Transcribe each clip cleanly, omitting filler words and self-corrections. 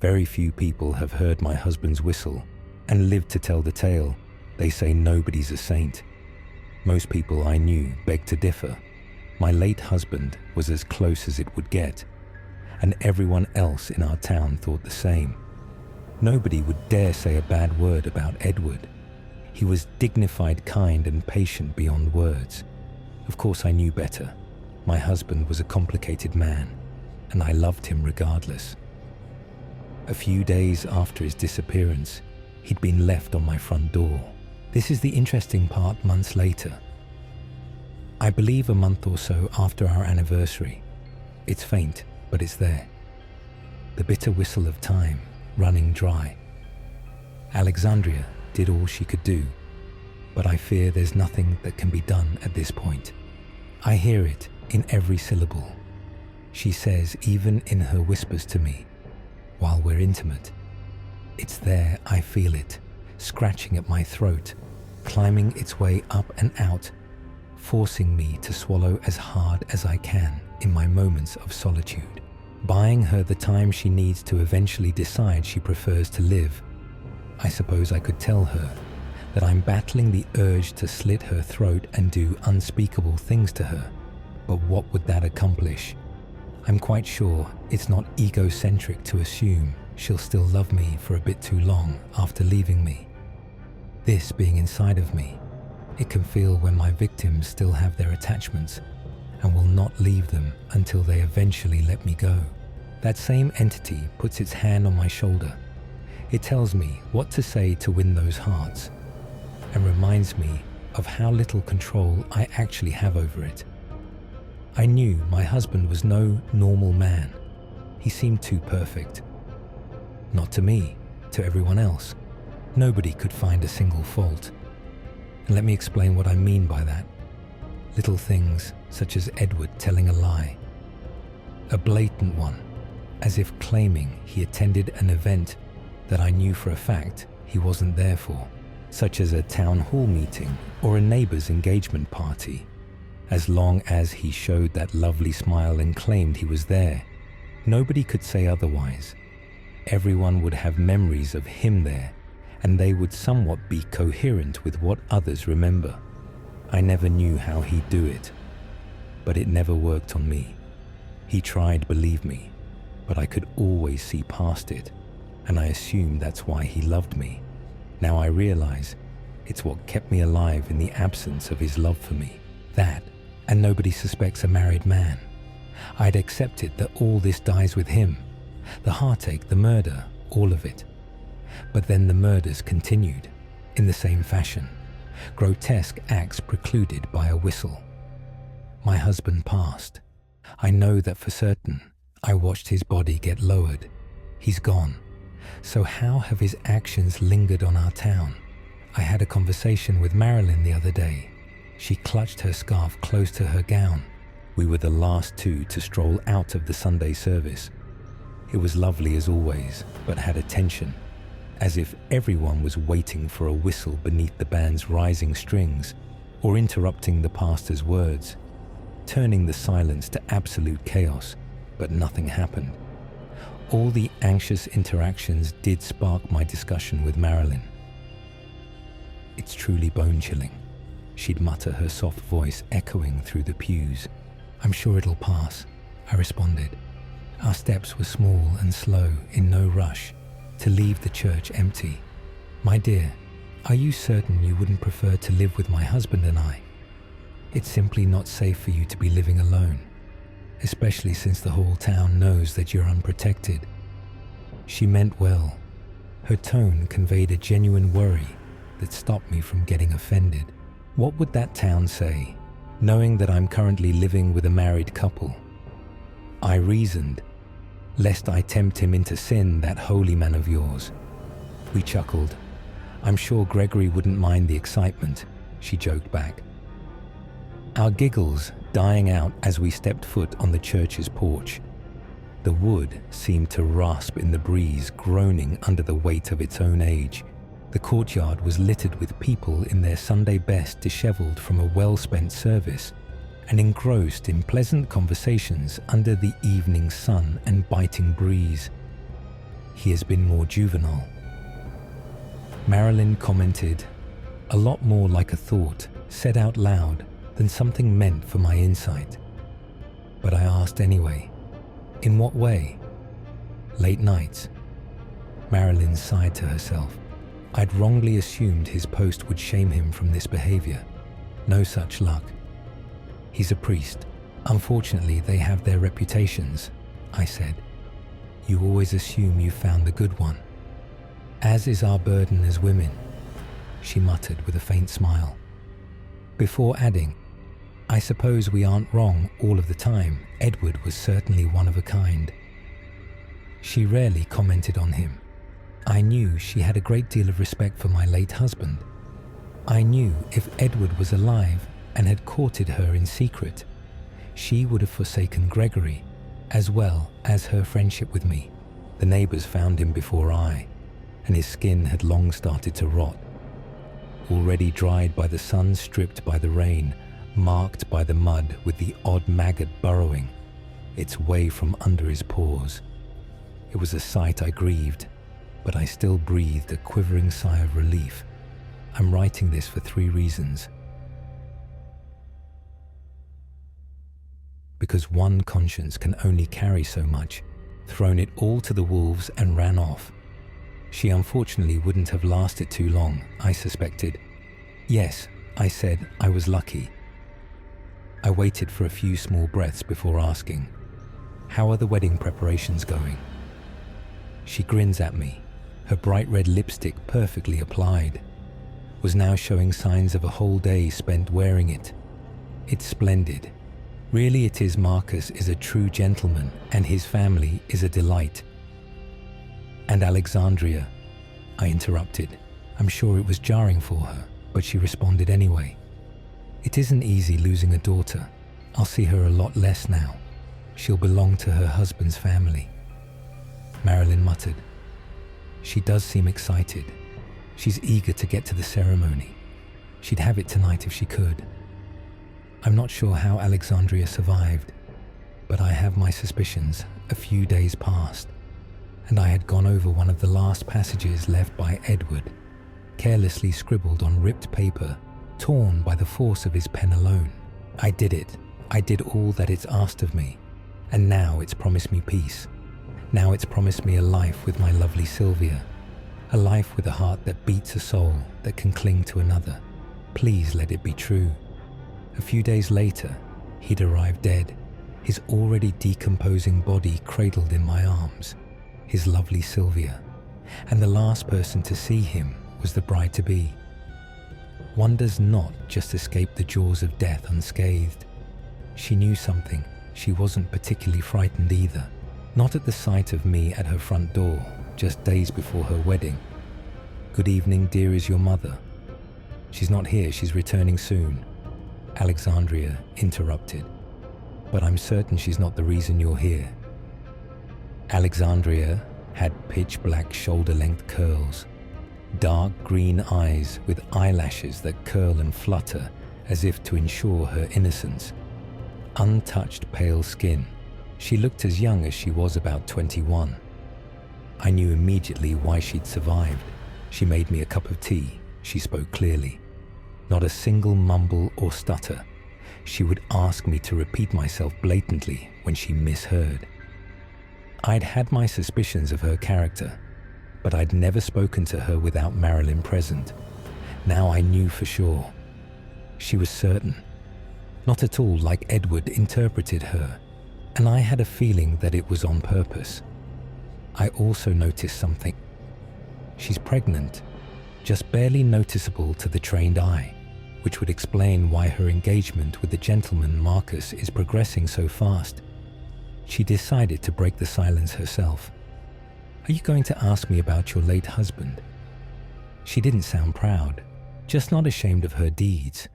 Very few people have heard my husband's whistle and lived to tell the tale. They say nobody's a saint. Most people I knew beg to differ. My late husband was as close as it would get, and everyone else in our town thought the same. Nobody would dare say a bad word about Edward. He was dignified, kind, and patient beyond words. Of course, I knew better. My husband was a complicated man, and I loved him regardless. A few days after his disappearance, he'd been left on my front door. This is the interesting part months later. I believe a month or so after our anniversary. It's faint, but it's there. The bitter whistle of time, running dry. Alexandria did all she could do, but I fear there's nothing that can be done at this point. I hear it in every syllable. She says even in her whispers to me, while we're intimate. It's there, I feel it, scratching at my throat, climbing its way up and out, forcing me to swallow as hard as I can in my moments of solitude, buying her the time she needs to eventually decide she prefers to live. I suppose I could tell her that I'm battling the urge to slit her throat and do unspeakable things to her, but what would that accomplish? I'm quite sure it's not egocentric to assume she'll still love me for a bit too long after leaving me. This being inside of me, it can feel when my victims still have their attachments and will not leave them until they eventually let me go. That same entity puts its hand on my shoulder. It tells me what to say to win those hearts and reminds me of how little control I actually have over it. I knew my husband was no normal man. He seemed too perfect. Not to me, to everyone else. Nobody could find a single fault. And let me explain what I mean by that. Little things such as Edward telling a lie. A blatant one, as if claiming he attended an event that I knew for a fact he wasn't there for, such as a town hall meeting or a neighbor's engagement party. As long as he showed that lovely smile and claimed he was there, nobody could say otherwise. Everyone would have memories of him there, and they would somewhat be coherent with what others remember. I never knew how he'd do it, but it never worked on me. He tried, believe me, but I could always see past it, and I assumed that's why he loved me. Now I realize it's what kept me alive in the absence of his love for me. That, and nobody suspects a married man. I'd accepted that all this dies with him. The heartache, the murder, all of it. But then the murders continued, in the same fashion. Grotesque acts precluded by a whistle. My husband passed. I know that for certain. I watched his body get lowered. He's gone. So how have his actions lingered on our town? I had a conversation with Marilyn the other day. She clutched her scarf close to her gown. We were the last two to stroll out of the Sunday service. It was lovely as always, but had a tension, as if everyone was waiting for a whistle beneath the band's rising strings, or interrupting the pastor's words, turning the silence to absolute chaos, but nothing happened. All the anxious interactions did spark my discussion with Marilyn. It's truly bone-chilling, she'd mutter, her soft voice echoing through the pews. I'm sure it'll pass, I responded. Our steps were small and slow, in no rush, to leave the church empty. My dear, are you certain you wouldn't prefer to live with my husband and I? It's simply not safe for you to be living alone, especially since the whole town knows that you're unprotected. She meant well. Her tone conveyed a genuine worry that stopped me from getting offended. What would that town say, knowing that I'm currently living with a married couple? I reasoned, lest I tempt him into sin, that holy man of yours. We chuckled. I'm sure Gregory wouldn't mind the excitement, she joked back. Our giggles dying out as we stepped foot on the church's porch. The wood seemed to rasp in the breeze, groaning under the weight of its own age. The courtyard was littered with people in their Sunday best, disheveled from a well-spent service, and engrossed in pleasant conversations under the evening sun and biting breeze. He has been more juvenile. Marilyn commented, a lot more like a thought said out loud than something meant for my insight. But I asked anyway, in what way? Late nights. Marilyn sighed to herself. I'd wrongly assumed his post would shame him from this behavior. No such luck. He's a priest. Unfortunately, they have their reputations, I said. You always assume you found the good one. As is our burden as women, she muttered with a faint smile. Before adding, I suppose we aren't wrong all of the time. Edward was certainly one of a kind. She rarely commented on him. I knew she had a great deal of respect for my late husband. I knew if Edward was alive and had courted her in secret, she would have forsaken Gregory, as well as her friendship with me. The neighbors found him before I, and his skin had long started to rot. Already dried by the sun, stripped by the rain, marked by the mud with the odd maggot burrowing its way from under his pores. It was a sight I grieved, but I still breathed a quivering sigh of relief. I'm writing this for 3 reasons. Because one conscience can only carry so much, thrown it all to the wolves and ran off. She unfortunately wouldn't have lasted too long, I suspected. Yes, I said I was lucky. I waited for a few small breaths before asking, how are the wedding preparations going? She grins at me, her bright red lipstick perfectly applied, was now showing signs of a whole day spent wearing it. It's splendid. Really it is. Marcus is a true gentleman and his family is a delight. And Alexandria, I interrupted. I'm sure it was jarring for her, but she responded anyway. It isn't easy losing a daughter. I'll see her a lot less now. She'll belong to her husband's family. Marilyn muttered. She does seem excited. She's eager to get to the ceremony. She'd have it tonight if she could. I'm not sure how Alexandria survived, but I have my suspicions. A few days passed, and I had gone over one of the last passages left by Edward, carelessly scribbled on ripped paper, torn by the force of his pen alone. I did it. I did all that it's asked of me, and now it's promised me peace. Now it's promised me a life with my lovely Sylvia, a life with a heart that beats a soul that can cling to another. Please let it be true. A few days later, he'd arrived dead, his already decomposing body cradled in my arms, his lovely Sylvia, and the last person to see him was the bride-to-be. One does not just escape the jaws of death unscathed. She knew something. She wasn't particularly frightened either, not at the sight of me at her front door, just days before her wedding. Good evening, dear, is your mother? She's not here, she's returning soon. Alexandria interrupted. But I'm certain she's not the reason you're here. Alexandria had pitch-black shoulder-length curls, dark green eyes with eyelashes that curl and flutter as if to ensure her innocence, untouched pale skin. She looked as young as she was about 21. I knew immediately why she'd survived. She made me a cup of tea. She spoke clearly. Not a single mumble or stutter. She would ask me to repeat myself blatantly when she misheard. I'd had my suspicions of her character, but I'd never spoken to her without Marilyn present. Now I knew for sure. She was certain. Not at all like Edward interpreted her, and I had a feeling that it was on purpose. I also noticed something. She's pregnant, just barely noticeable to the trained eye, which would explain why her engagement with the gentleman Marcus is progressing so fast. She decided to break the silence herself. Are you going to ask me about your late husband? She didn't sound proud, just not ashamed of her deeds,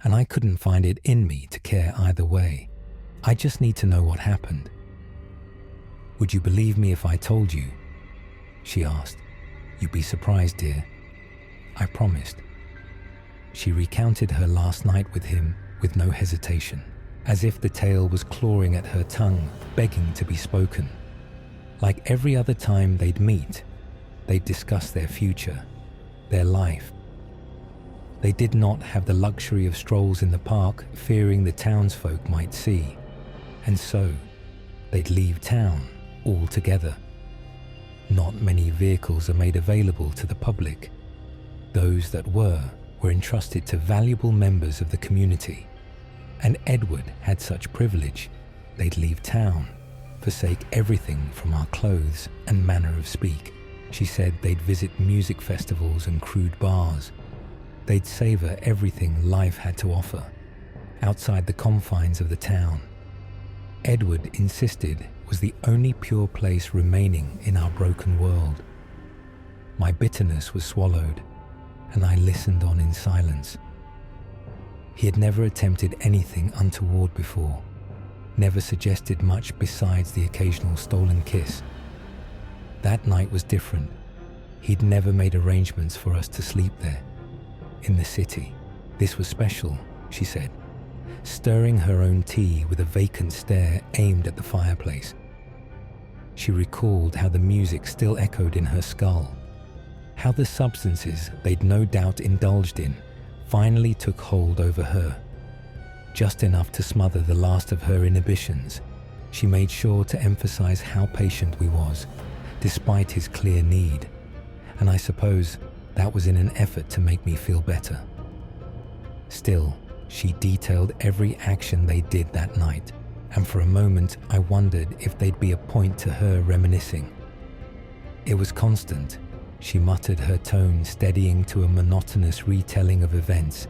and I couldn't find it in me to care either way. I just need to know what happened. Would you believe me if I told you? She asked. You'd be surprised, dear. I promised. She recounted her last night with him with no hesitation, as if the tale was clawing at her tongue, begging to be spoken. Like every other time they'd meet, they'd discuss their future, their life. They did not have the luxury of strolls in the park, fearing the townsfolk might see, and so they'd leave town altogether. Not many vehicles are made available to the public. Those that were entrusted to valuable members of the community, and Edward had such privilege. They'd leave town, forsake everything from our clothes and manner of speak. She said they'd visit music festivals and crude bars. They'd savor everything life had to offer, outside the confines of the town. Edward insisted was the only pure place remaining in our broken world. My bitterness was swallowed, and I listened on in silence. He had never attempted anything untoward before, never suggested much besides the occasional stolen kiss. That night was different. He'd never made arrangements for us to sleep there, in the city. This was special, she said, stirring her own tea with a vacant stare aimed at the fireplace. She recalled how the music still echoed in her skull, how the substances they'd no doubt indulged in finally took hold over her. Just enough to smother the last of her inhibitions, she made sure to emphasize how patient we was, despite his clear need, and I suppose that was in an effort to make me feel better. Still, she detailed every action they did that night, and for a moment I wondered if there'd be a point to her reminiscing. It was constant. She muttered, her tone steadying to a monotonous retelling of events.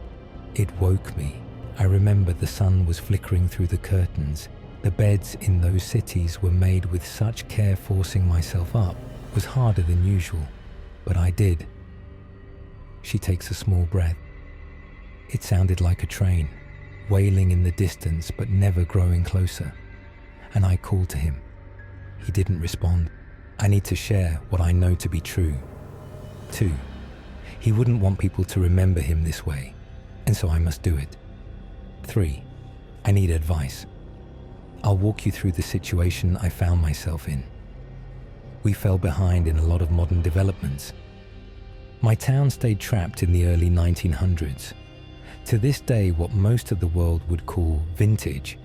It woke me. I remember the sun was flickering through the curtains. The beds in those cities were made with such care. Forcing myself up was harder than usual, but I did. She takes a small breath. It sounded like a train, wailing in the distance but never growing closer, and I called to him. He didn't respond. I need to share what I know to be true. 2. He wouldn't want people to remember him this way, and so I must do it. 3. I need advice. I'll walk you through the situation I found myself in. We fell behind in a lot of modern developments. My town stayed trapped in the early 1900s. To this day, what most of the world would call vintage,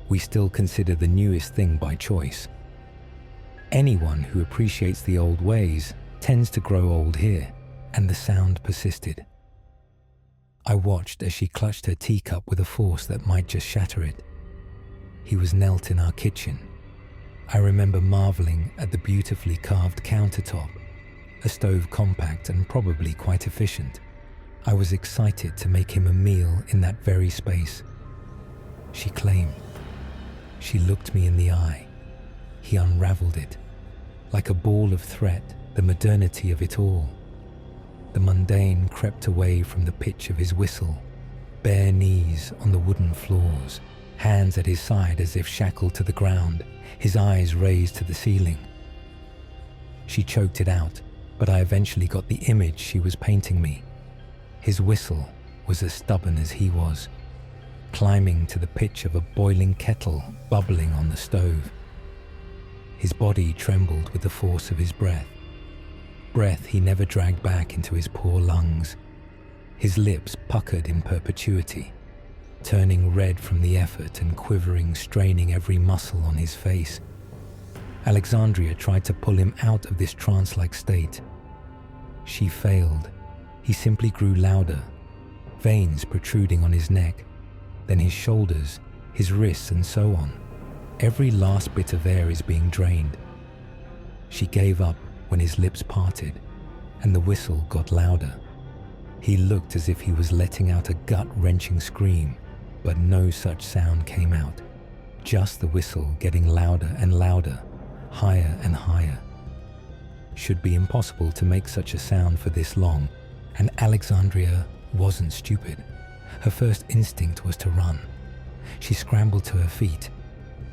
we still consider the newest thing by choice. Anyone who appreciates the old ways tends to grow old here, and the sound persisted. I watched as she clutched her teacup with a force that might just shatter it. He was knelt in our kitchen. I remember marveling at the beautifully carved countertop, a stove compact and probably quite efficient. I was excited to make him a meal in that very space. She claimed. She looked me in the eye. He unraveled it. Like a ball of threat, the modernity of it all. The mundane crept away from the pitch of his whistle, bare knees on the wooden floors, hands at his side as if shackled to the ground, his eyes raised to the ceiling. She choked it out, but I eventually got the image she was painting me. His whistle was as stubborn as he was, climbing to the pitch of a boiling kettle bubbling on the stove. His body trembled with the force of his breath he never dragged back into his poor lungs. His lips puckered in perpetuity, turning red from the effort and quivering, straining every muscle on his face. Alexandria tried to pull him out of this trance-like state. She failed. He simply grew louder, veins protruding on his neck, then his shoulders, his wrists, and so on. Every last bit of air is being drained. She gave up when his lips parted, and the whistle got louder. He looked as if he was letting out a gut-wrenching scream, but no such sound came out. Just the whistle getting louder and louder, higher and higher. Should be impossible to make such a sound for this long, and Alexandria wasn't stupid. Her first instinct was to run. She scrambled to her feet,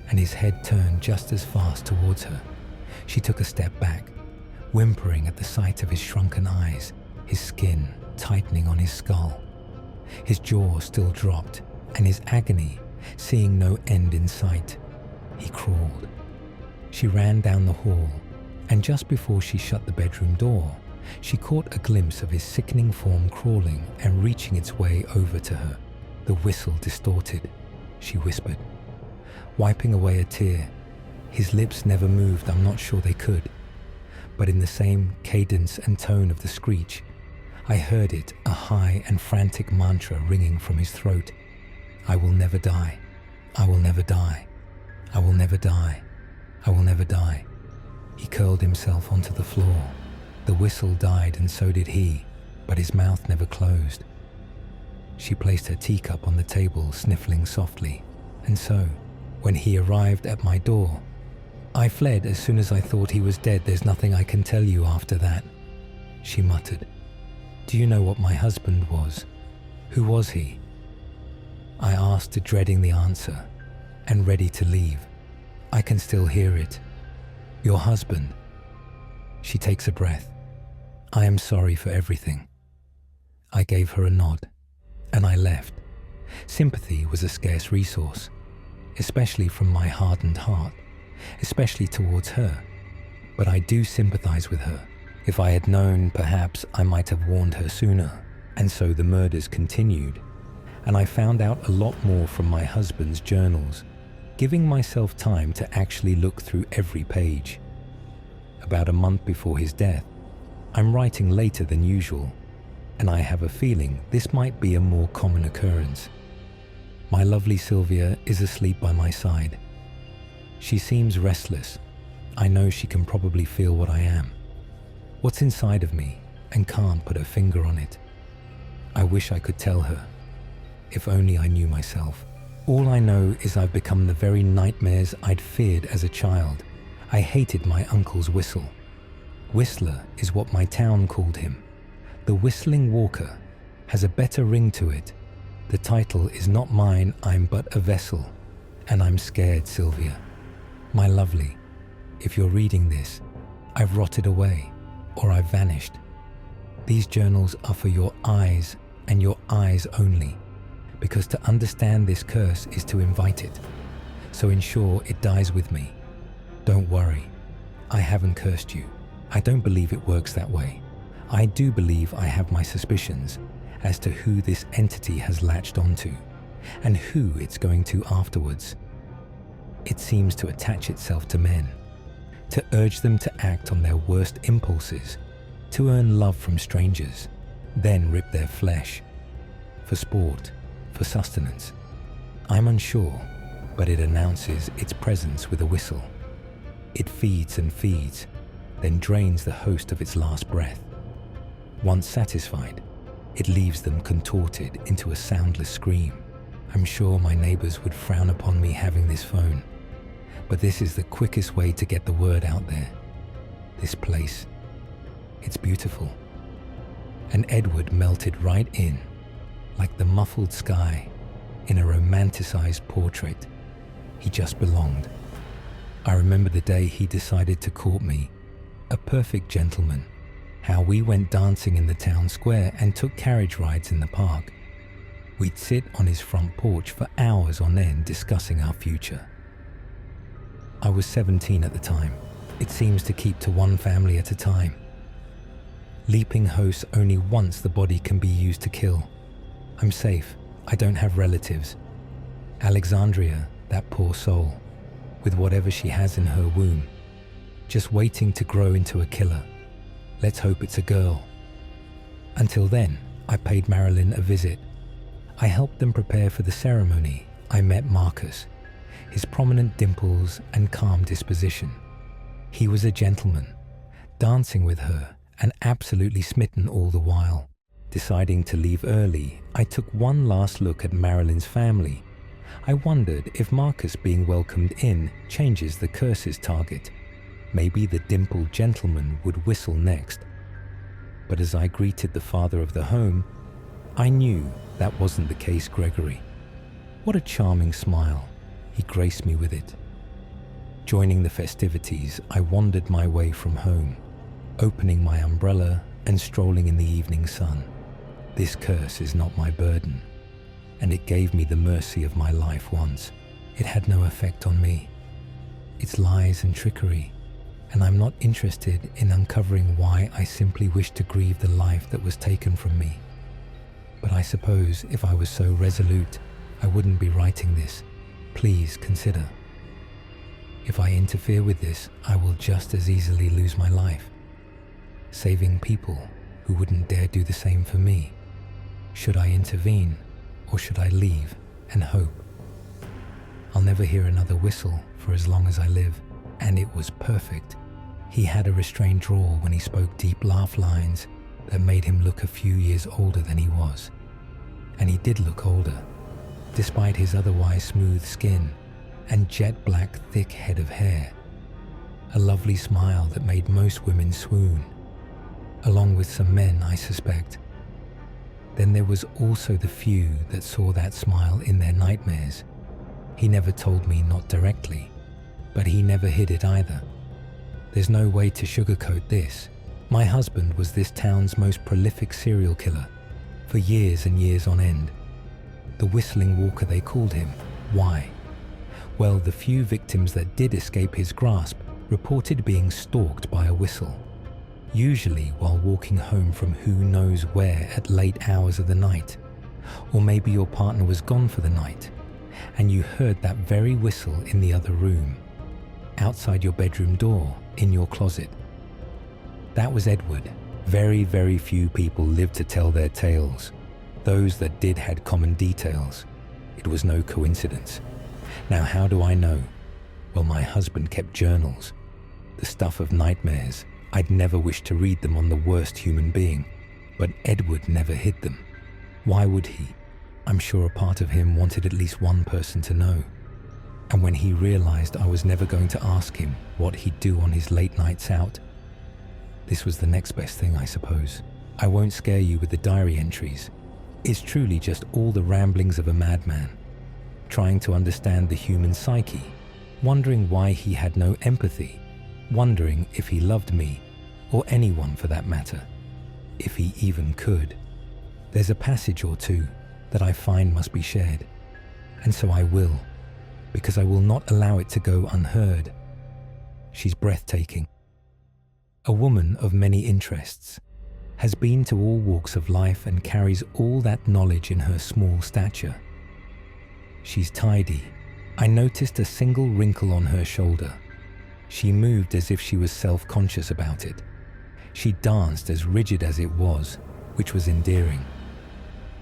and his head turned just as fast towards her. She took a step back, whimpering at the sight of his shrunken eyes, his skin tightening on his skull. His jaw still dropped, and his agony, seeing no end in sight. He crawled. She ran down the hall, and just before she shut the bedroom door, she caught a glimpse of his sickening form crawling and reaching its way over to her. The whistle distorted, she whispered, wiping away a tear. His lips never moved, I'm not sure they could. But in the same cadence and tone of the screech, I heard it, a high and frantic mantra ringing from his throat. I will never die. I will never die. I will never die. I will never die. He curled himself onto the floor. The whistle died and so did he, but his mouth never closed. She placed her teacup on the table, sniffling softly, and so, when he arrived at my door, I fled as soon as I thought he was dead. There's nothing I can tell you after that, she muttered. Do you know what my husband was? Who was he? I asked, dreading the answer, and ready to leave. I can still hear it. Your husband. She takes a breath. I am sorry for everything. I gave her a nod, and I left. Sympathy was a scarce resource, especially from my hardened heart, especially towards her. But I do sympathize with her. If I had known, perhaps I might have warned her sooner. And so the murders continued, and I found out a lot more from my husband's journals, giving myself time to actually look through every page. About a month before his death, I'm writing later than usual, and I have a feeling this might be a more common occurrence. My lovely Sylvia is asleep by my side. She seems restless. I know she can probably feel what I am, what's inside of me, and can't put her finger on it. I wish I could tell her. If only I knew myself. All I know is I've become the very nightmares I'd feared as a child. I hated my uncle's whistle. Whistler is what my town called him. The Whistling Walker has a better ring to it. The title is not mine, I'm but a vessel. And I'm scared, Sylvia. My lovely, if you're reading this, I've rotted away, or I've vanished. These journals are for your eyes, and your eyes only, because to understand this curse is to invite it. So ensure it dies with me. Don't worry, I haven't cursed you. I don't believe it works that way. I do believe I have my suspicions as to who this entity has latched onto, and who it's going to afterwards. It seems to attach itself to men, to urge them to act on their worst impulses, to earn love from strangers, then rip their flesh, for sport, for sustenance. I'm unsure, but it announces its presence with a whistle. It feeds and feeds, then drains the host of its last breath. Once satisfied, it leaves them contorted into a soundless scream. I'm sure my neighbors would frown upon me having this phone, but this is the quickest way to get the word out there. This place, it's beautiful. And Edward melted right in, like the muffled sky in a romanticized portrait. He just belonged. I remember the day he decided to court me, a perfect gentleman, how we went dancing in the town square and took carriage rides in the park. We'd sit on his front porch for hours on end discussing our future. I was 17 at the time. It seems to keep to one family at a time. Leaping hosts only once the body can be used to kill. I'm safe. I don't have relatives. Alexandria, that poor soul, with whatever she has in her womb, just waiting to grow into a killer. Let's hope it's a girl. Until then, I paid Marilyn a visit. I helped them prepare for the ceremony. I met Marcus, his prominent dimples and calm disposition. He was a gentleman, dancing with her and absolutely smitten all the while. Deciding to leave early, I took one last look at Marilyn's family. I wondered if Marcus being welcomed in changes the curse's target. Maybe the dimpled gentleman would whistle next. But as I greeted the father of the home, I knew that wasn't the case. Gregory. What a charming smile. He graced me with it. Joining the festivities, I wandered my way from home, opening my umbrella and strolling in the evening sun. This curse is not my burden, and it gave me the mercy of my life once. It had no effect on me. It's lies and trickery, and I'm not interested in uncovering why. I simply wish to grieve the life that was taken from me. But I suppose if I was so resolute, I wouldn't be writing this. Please consider. If I interfere with this, I will just as easily lose my life, saving people who wouldn't dare do the same for me. Should I intervene, or should I leave and hope? I'll never hear another whistle for as long as I live, and it was perfect. He had a restrained drawl when he spoke deep laugh lines that made him look a few years older than he was. And he did look older, despite his otherwise smooth skin and jet black thick head of hair. A lovely smile that made most women swoon, along with some men, I suspect. Then there was also the few that saw that smile in their nightmares. He never told me, not directly, but he never hid it either. There's no way to sugarcoat this. My husband was this town's most prolific serial killer for years and years on end. The whistling walker, they called him. Why? Well, the few victims that did escape his grasp reported being stalked by a whistle, usually while walking home from who knows where at late hours of the night. Or maybe your partner was gone for the night, and you heard that very whistle in the other room, outside your bedroom door, in your closet. That was Edward. Very, very few people lived to tell their tales. Those that did had common details. It was no coincidence. Now, how do I know? Well, my husband kept journals, the stuff of nightmares. I'd never wish to read them on the worst human being, but Edward never hid them. Why would he? I'm sure a part of him wanted at least one person to know. And when he realized I was never going to ask him what he'd do on his late nights out, this was the next best thing, I suppose. I won't scare you with the diary entries. It's truly just all the ramblings of a madman, trying to understand the human psyche, wondering why he had no empathy, wondering if he loved me, or anyone for that matter, if he even could. There's a passage or two that I find must be shared, and so I will, because I will not allow it to go unheard. She's breathtaking. A woman of many interests, has been to all walks of life and carries all that knowledge in her small stature. She's tidy. I noticed a single wrinkle on her shoulder. She moved as if she was self-conscious about it. She danced as rigid as it was, which was endearing.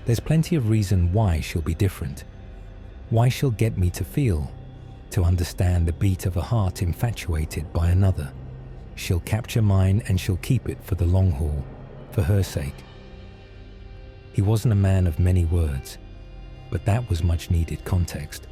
There's plenty of reason why she'll be different. Why she'll get me to feel, to understand the beat of a heart infatuated by another. She'll capture mine and she'll keep it for the long haul, for her sake. He wasn't a man of many words, but that was much needed context.